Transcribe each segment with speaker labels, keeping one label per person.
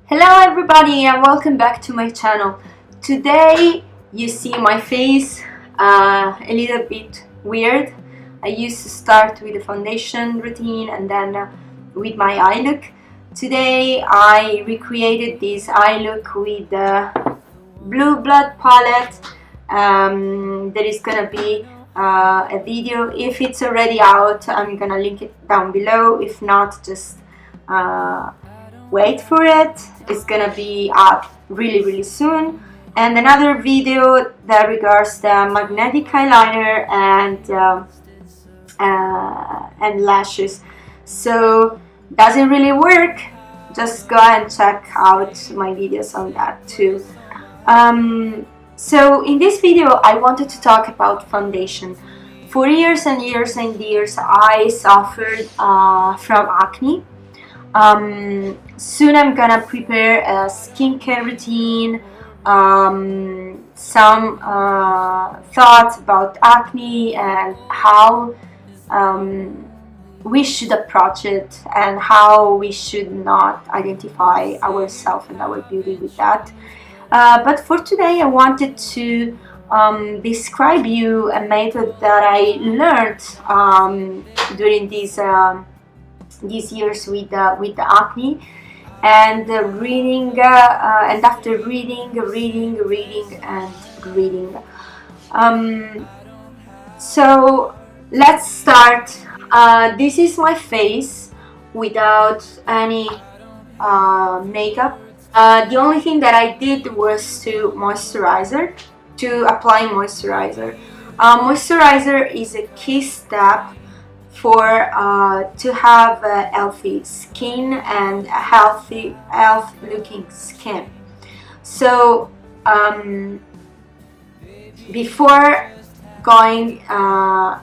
Speaker 1: Hello everybody and welcome back to my channel. Today you see my face a little bit weird. I used to start with the foundation routine and then with my eye look. Today I recreated this eye look with the Blue Blood palette. There is gonna be a video. If it's already out, I'm gonna link it down below. If not, just wait for it. It's gonna be up really soon. And another video that regards the magnetic eyeliner and lashes. So doesn't really work, just go and check out my videos on that too. So in this video I wanted to talk about foundation. For years and years and years I suffered from acne. Soon I'm gonna prepare a skincare routine, some thoughts about acne and how we should approach it and how we should not identify ourselves and our beauty with that. But for today I wanted to describe you a method that I learned during these years with the acne, and reading and after reading and reading. So let's start. This is my face without any makeup. The only thing that I did was to apply moisturizer. Moisturizer is a key step for to have a healthy skin and a healthy looking skin. So before going on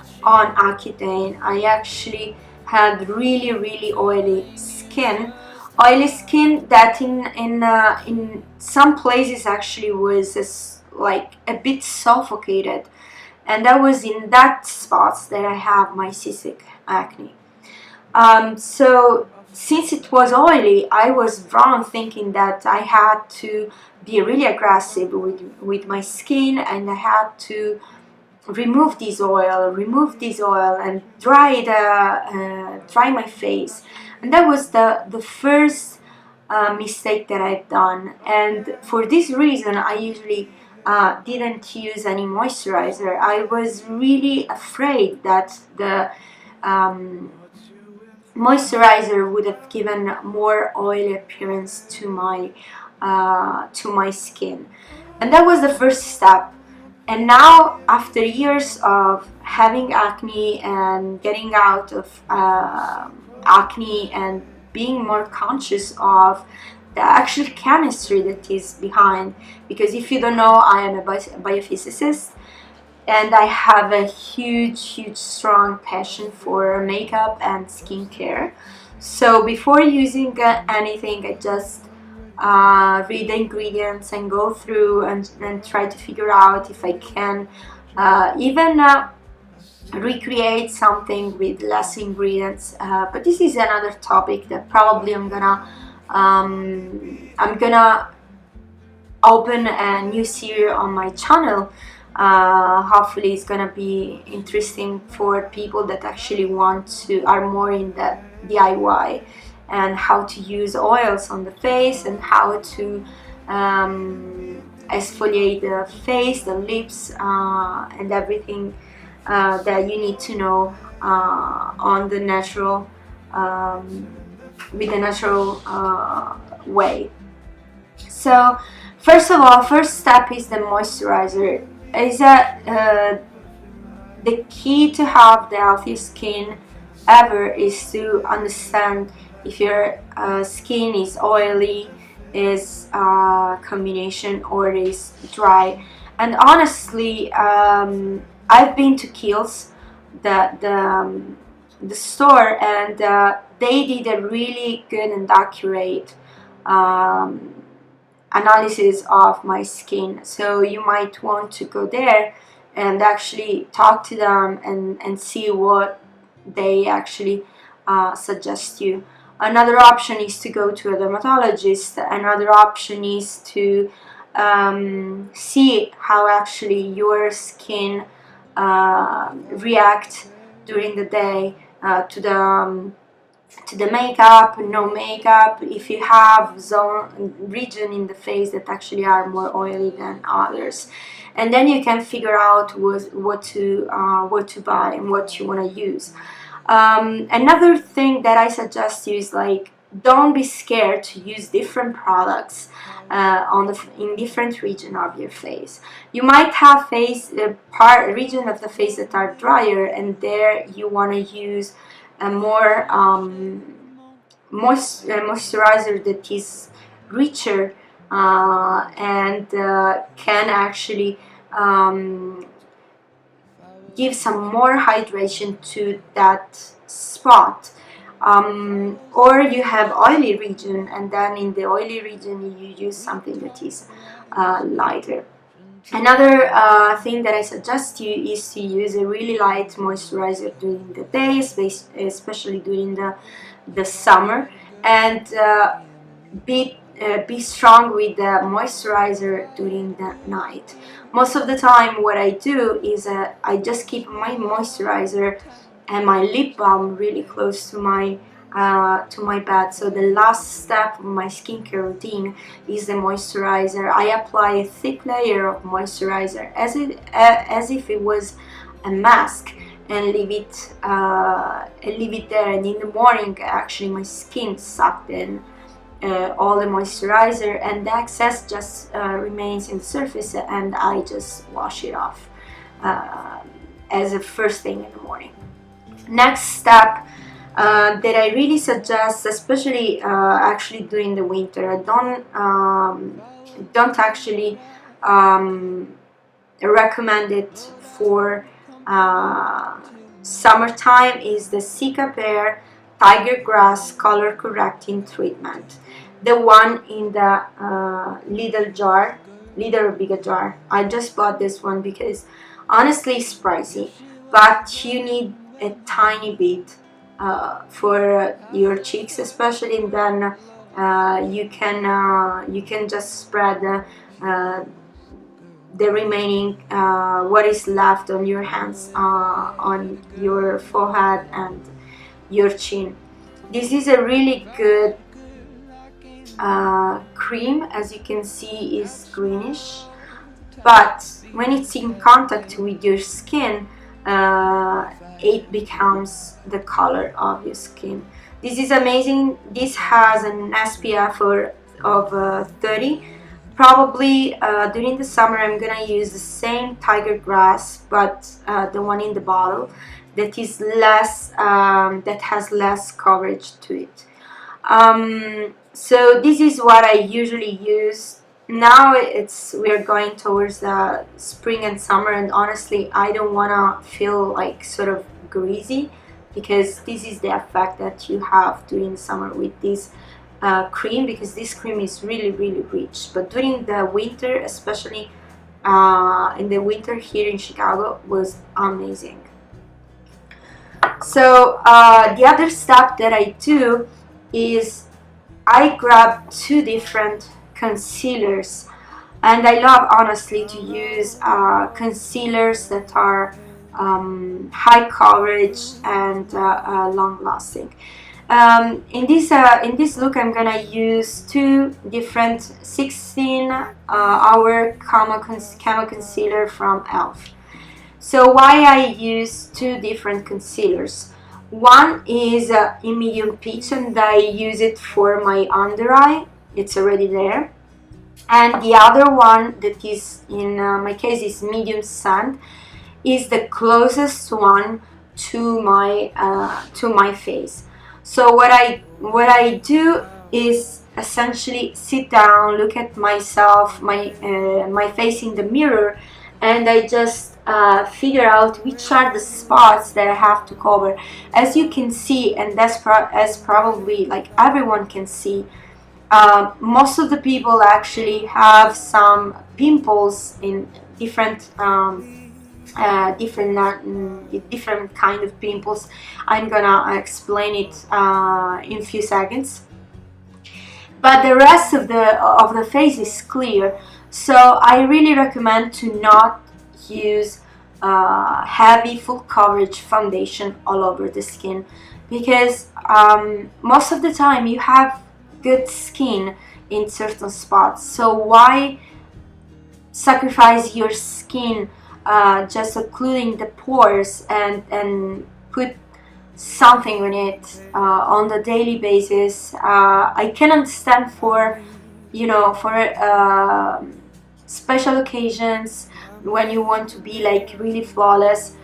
Speaker 1: Accutane, I actually had really oily skin that in some places actually was like a bit suffocated. And that was in that spots that I have my cystic acne. So since it was oily, I was wrong thinking that I had to be really aggressive with my skin, and I had to remove this oil and dry my face. And that was the first mistake that I've done. And for this reason I usually didn't use any moisturizer. I was really afraid that the moisturizer would have given more oily appearance to my skin, and that was the first step. And now, after years of having acne and getting out of acne and being more conscious of the actual chemistry that is behind, because if you don't know, I am a biophysicist and I have a huge strong passion for makeup and skincare. So before using anything, I just read the ingredients and go through and try to figure out if I can even recreate something with less ingredients. But this is another topic that probably I'm gonna open a new series on my channel. Hopefully it's gonna be interesting for people that actually are more in the DIY and how to use oils on the face and how to exfoliate the face, the lips, and everything that you need to know on the natural with the natural way. So first of all, first step is the moisturizer. Is the key to have the healthiest skin ever is to understand if your skin is oily, is combination, or is dry. And honestly, I've been to Kiehl's, the store, and they did a really good and accurate analysis of my skin. So you might want to go there and actually talk to them and see what they actually suggest you. Another option is to go to a dermatologist. Another option is to see how actually your skin react during the day to the makeup, no makeup, if you have zone region in the face that actually are more oily than others, and then you can figure out what to buy and what you want to use. Another thing that I suggest you is, like, don't be scared to use different products in different region of your face. You might have region of the face that are drier, and there you want to use a more moisturizer that is richer and can actually give some more hydration to that spot. Or you have oily region, and then in the oily region you use something that is lighter. Another thing that I suggest you is to use a really light moisturizer during the day, especially during the summer, and be strong with the moisturizer during the night. Most of the time what I do is I just keep my moisturizer and my lip balm really close to my bed. So the last step of my skincare routine is the moisturizer. I apply a thick layer of moisturizer as if it was a mask, and leave it there, and in the morning actually my skin sucked in all the moisturizer, and the excess just remains in the surface, and I just wash it off as a first thing in the morning. Next step that I really suggest, especially actually during the winter, I don't actually recommend it for summertime, is the cicapair tiger grass color correcting treatment, the one in the little or bigger jar. I just bought this one because honestly it's pricey, but you need a tiny bit for your cheeks especially, and then you can just spread the remaining what is left on your hands on your forehead and your chin. This is a really good cream. As you can see, is greenish, but when it's in contact with your skin it becomes the color of your skin. This is amazing. This has an SPF of 30. Probably during the summer I'm gonna use the same tiger grass, but the one in the bottle that is less that has less coverage to it. So this is what I usually use. Now we're going towards the spring and summer, and honestly I don't wanna feel like sort of greasy, because this is the effect that you have during the summer with this cream, because this cream is really rich. But during the winter, especially in the winter here in Chicago, was amazing. So the other step that I do is I grab two different concealers, and I love honestly to use concealers that are high coverage and long lasting. In this look I'm gonna use two different 16-hour camo concealer from e.l.f. So why I use two different concealers? One is in medium peach, and I use it for my under eye. It's already there. And the other one that is in my case is medium sand, is the closest one to my face. So what I do is essentially sit down, look at myself, my face in the mirror, and I just figure out which are the spots that I have to cover. As you can see, and as probably like everyone can see, most of the people actually have some pimples in different different kind of pimples. I'm gonna explain it in a few seconds. But the rest of the face is clear, so I really recommend to not use heavy full coverage foundation all over the skin, because most of the time you have good skin in certain spots, so why sacrifice your skin just occluding the pores and put something on it on the daily basis. I can understand for, you know, for special occasions when you want to be like really flawless,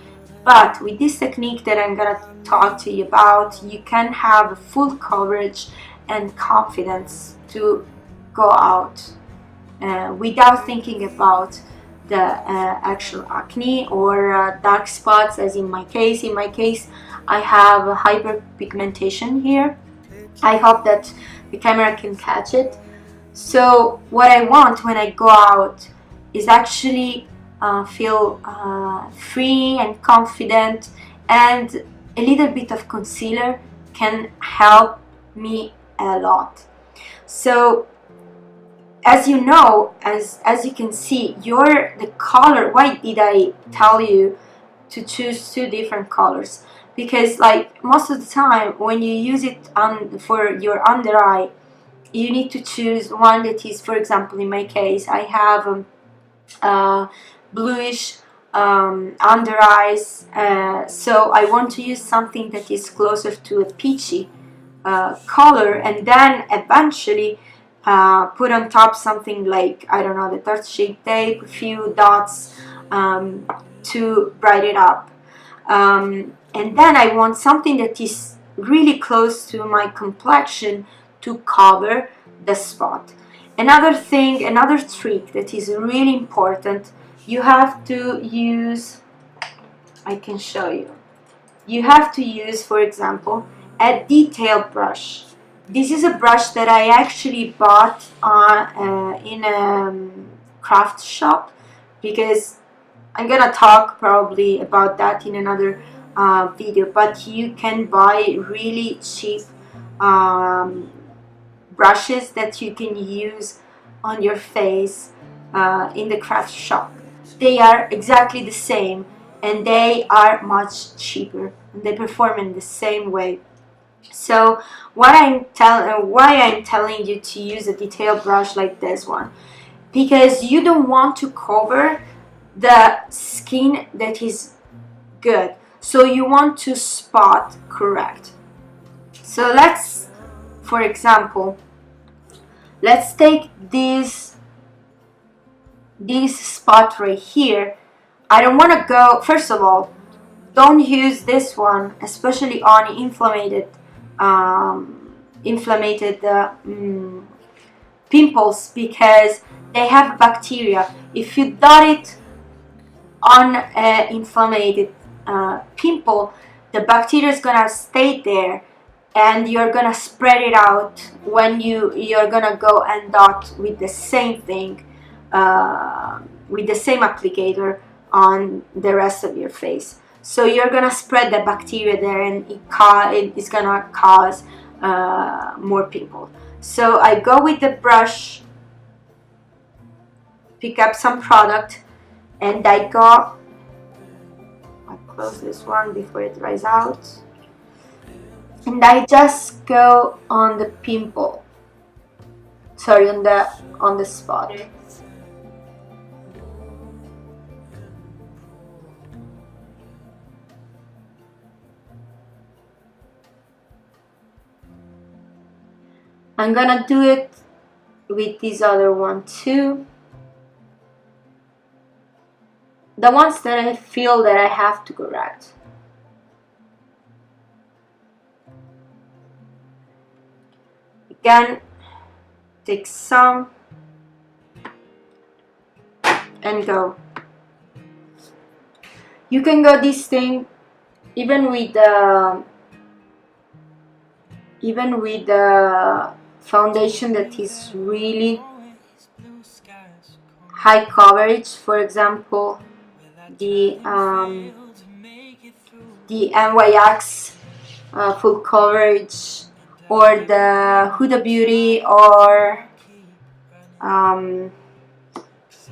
Speaker 1: but with this technique that I'm gonna talk to you about, you can have full coverage and confidence to go out without thinking about the actual acne or dark spots, as in my case. In my case, I have hyperpigmentation here. I hope that the camera can catch it. So what I want when I go out is actually feel free and confident, and a little bit of concealer can help me a lot. So as you know, as you can see, the color, why did I tell you to choose two different colors? Because like most of the time when you use it for your under eye, you need to choose one that is, for example, in my case, I have bluish under eyes, so I want to use something that is closer to a peachy color, and then eventually put on top something like, I don't know, the Tarte Shape Tape, a few dots to brighten it up. And then I want something that is really close to my complexion to cover the spot. Another thing, another trick that is really important, you have to use, I can show you, you have to use, for example, a detail brush. This is a brush that I actually bought in a craft shop, because I'm gonna talk probably about that in another video, but you can buy really cheap brushes that you can use on your face in the craft shop. They are exactly the same, and they are much cheaper, and they perform in the same way. So why I'm telling you to use a detail brush like this one, because you don't want to cover the skin that is good, so you want to spot correct. So let's, for example, let's take this spot right here. I don't want to go, first of all, don't use this one, especially on inflamed pimples, because they have bacteria. If you dot it on an inflamed pimple, the bacteria is gonna stay there, and you're gonna spread it out when you're gonna go and dot with the same thing, with the same applicator on the rest of your face. So you're gonna spread the bacteria there, and it is gonna cause more pimple. So I go with the brush, pick up some product, and I close this one before it dries out, and I just go on the pimple, sorry, on the spot. I'm gonna do it with this other one too. The ones that I feel that I have to correct. Again, take some and go. You can go this thing even with the foundation that is really high coverage, for example the NYX full coverage, or the Huda Beauty, or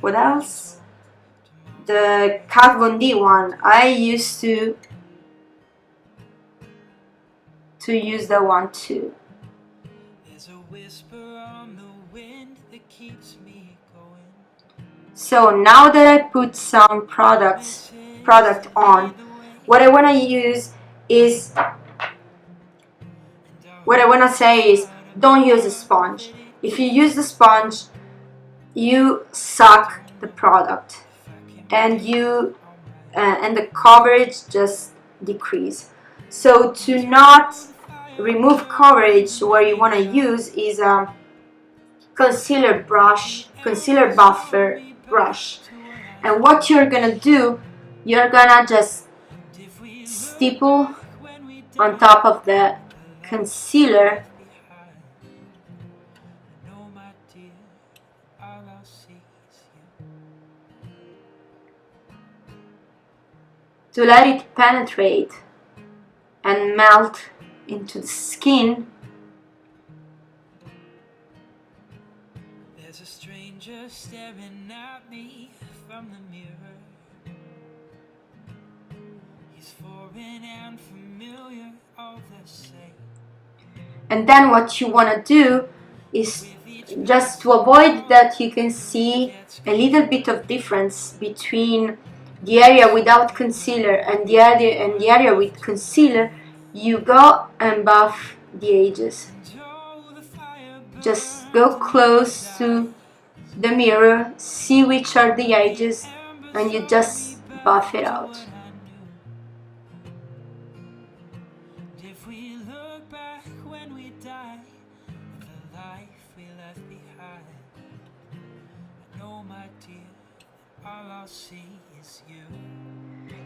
Speaker 1: what else? The Kat Von D one. I used to use that one too. So now that I put some product on, what I want to use is, what I want to say is, don't use a sponge. If you use the sponge, you suck the product, and and the coverage just decrease. So to not remove coverage, what you want to use is a concealer buffer brush. And what you're gonna do, you're gonna just stipple on top of the concealer to let it penetrate and melt into the skin. There's a stranger staring at me from the mirror. He's foreign and familiar, all the same. And then what you want to do is, just to avoid that you can see a little bit of difference between the area without concealer and the area with concealer, you go and buff the edges. Just go close to the mirror, see which are the edges, and you just buff it out.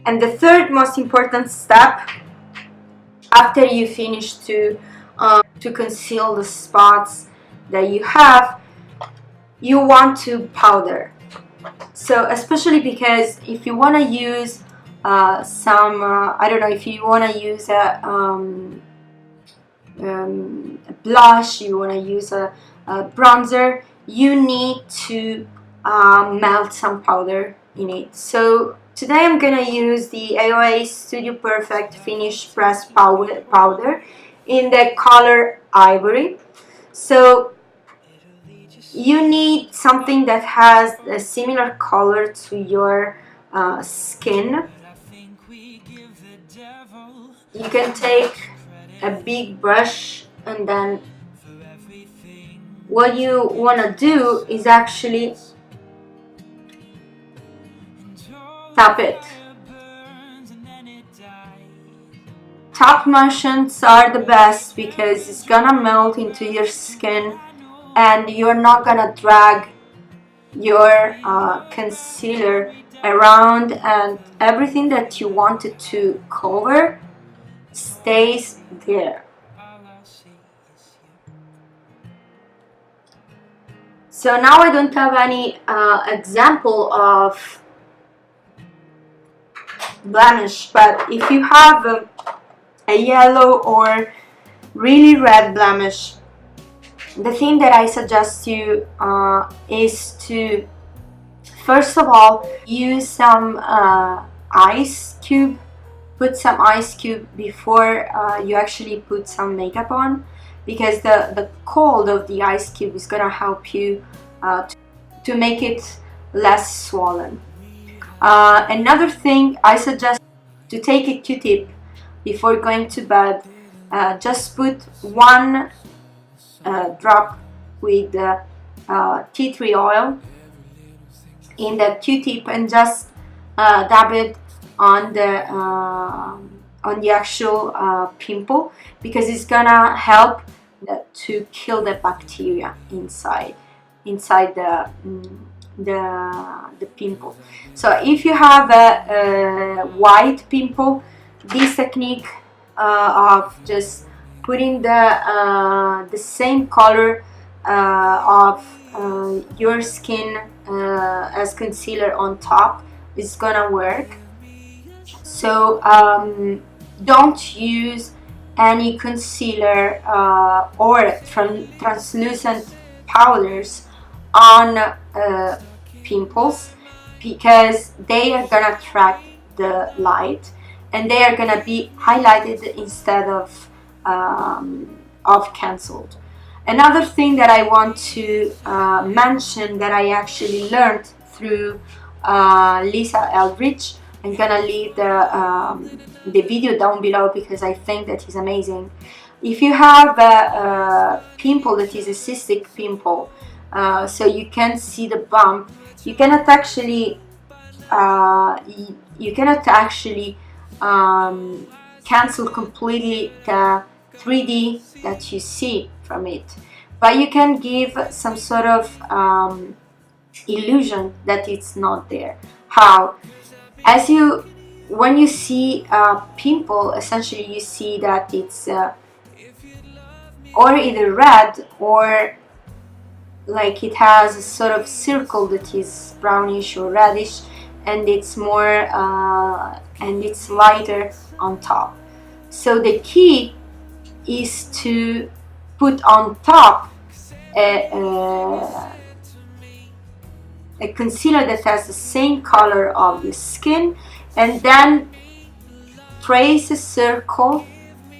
Speaker 1: And the third most important step, after you finish to conceal the spots that you have, you want to powder. So especially because if you want to use some I don't know, if you want to use a blush, you want to use a bronzer, you need to melt some powder in it. So today I'm gonna use the AOA Studio Perfect Finish Press powder in the color Ivory. So you need something that has a similar color to your skin. You can take a big brush, and then what you want to do is actually tap it. Tap motions are the best because it's gonna melt into your skin and you're not gonna drag your concealer around, and everything that you wanted to cover stays there. So now I don't have any example of blemish, but if you have a yellow or really red blemish, the thing that I suggest you is to, first of all, use some ice cube. Put some ice cube before you actually put some makeup on, because the cold of the ice cube is gonna help you to make it less swollen. Another thing, I suggest to take a Q-tip before going to bed. Just put one drop with tea tree oil in the Q-tip and just dab it on the actual pimple, because it's gonna help to kill the bacteria inside the pimple. So if you have a white pimple, this technique of just putting the same color of your skin as concealer on top is gonna work. So don't use any concealer or translucent powders on pimples, because they are gonna attract the light and they are gonna be highlighted instead of cancelled. Another thing that I want to mention that I actually learned through Lisa Eldridge. I'm gonna leave the video down below because I think that is amazing. If you have a pimple that is a cystic pimple, so you can see the bump, you cannot actually cancel completely the 3D that you see from it, but you can give some sort of illusion that it's not there. How? When you see a pimple, essentially you see that it's or either red or like it has a sort of circle that is brownish or reddish, and it's more and it's lighter on top. So the key is to put on top a concealer that has the same color of the skin, and then trace a circle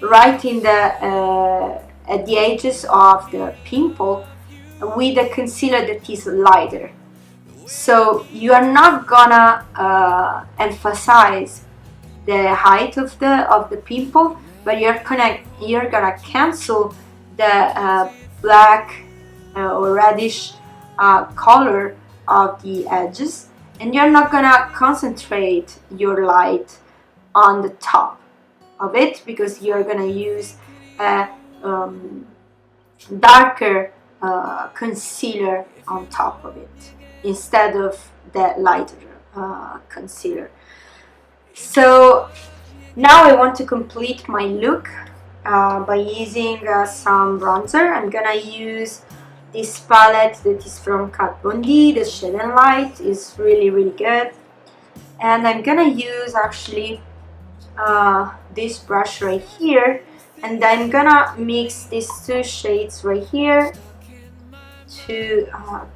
Speaker 1: right in the at the edges of the pimple with a concealer that is lighter. So you are not gonna emphasize the height of the pimple, but you're gonna cancel the black or reddish color of the edges, and you're not gonna concentrate your light on the top of it because you're gonna use a darker concealer on top of it instead of the lighter concealer. So now I want to complete my look by using some bronzer. I'm gonna use this palette that is from Kat Von D. The Shade and Light is really good, and I'm gonna use actually this brush right here, and I'm gonna mix these two shades right here to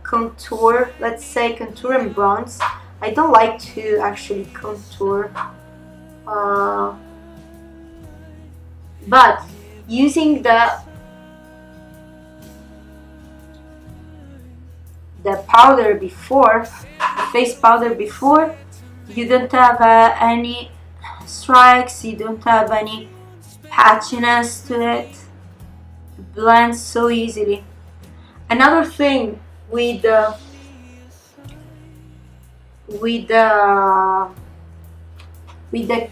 Speaker 1: contour, let's say contour and bronze. I don't like to actually contour, but using the powder before, the face powder before, you don't have any strikes, you don't have any patchiness to it. It blends so easily. Another thing with the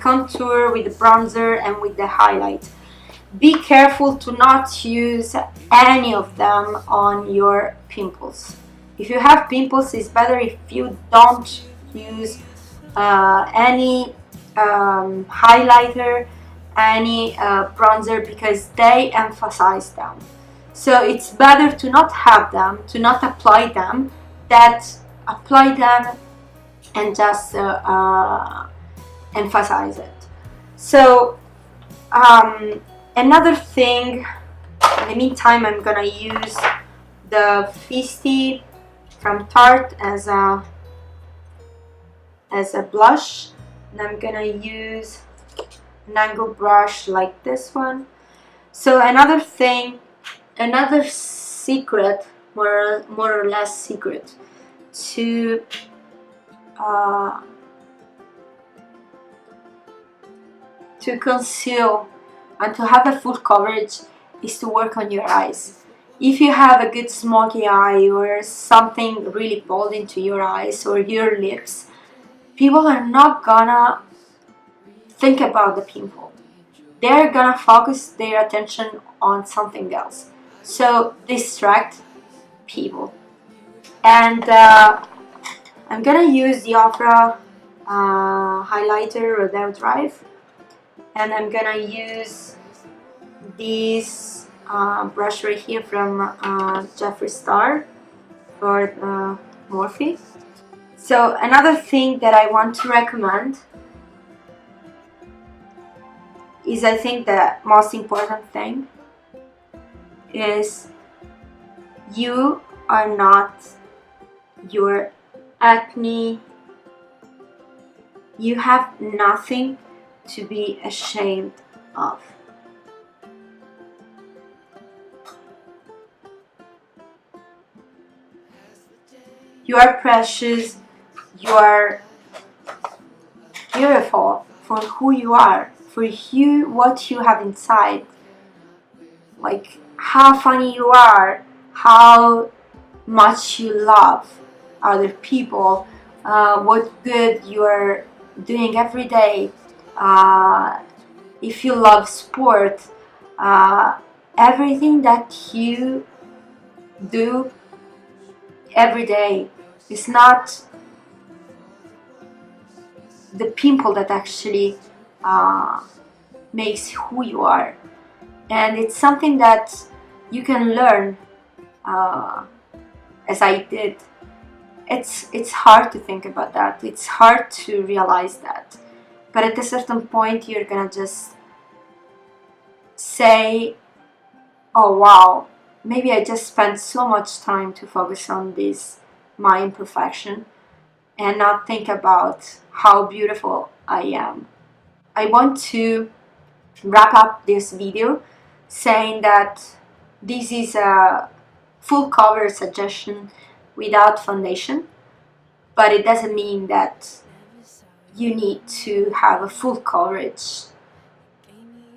Speaker 1: contour, with the bronzer, and with the highlight, be careful to not use any of them on your pimples. If you have pimples, it's better if you don't use any highlighter, any bronzer, because they emphasize them. So it's better to not have them, to not apply them, that apply them and just emphasize it. So another thing, in the meantime, I'm gonna use the Feisty from Tarte as a blush, and I'm gonna use an angled brush like this one. So another thing, another secret, more or less secret, to conceal and to have a full coverage is to work on your eyes. If you have a good smoky eye or something really bold into your eyes or your lips, people are not gonna think about the pimple. They're gonna focus their attention on something else. So distract people. And I'm gonna use the Opera highlighter Rodeo Drive, and I'm gonna use this brush right here from Jeffree Star for Morphe. So another thing that I want to recommend is, I think the most important thing is, you are not your acne. You have nothing to be ashamed of. You are precious. You are beautiful for who you are, for you, what you have inside. Like how funny you are, how much you love other people, what good you are doing every day, if you love sport, everything that you do every day is not the pimple that actually makes who you are. And it's something that you can learn, as I did. It's hard to think about that. It's hard to realize that. But at a certain point, you're gonna just say, oh wow, maybe I just spent so much time to focus on this, my imperfection, and not think about how beautiful I am. I want to wrap up this video saying that this is a full cover suggestion without foundation, but it doesn't mean that you need to have a full coverage.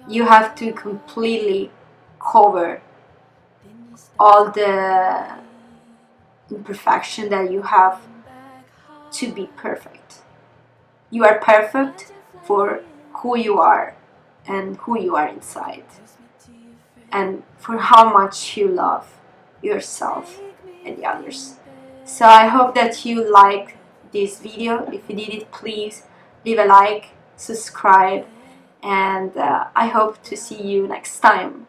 Speaker 1: You have to completely cover all the imperfection that you have to be perfect. You are perfect for who you are and who you are inside, and for how much you love yourself and the others. So I hope that you liked this video. If you did it, please leave a like, subscribe, and I hope to see you next time.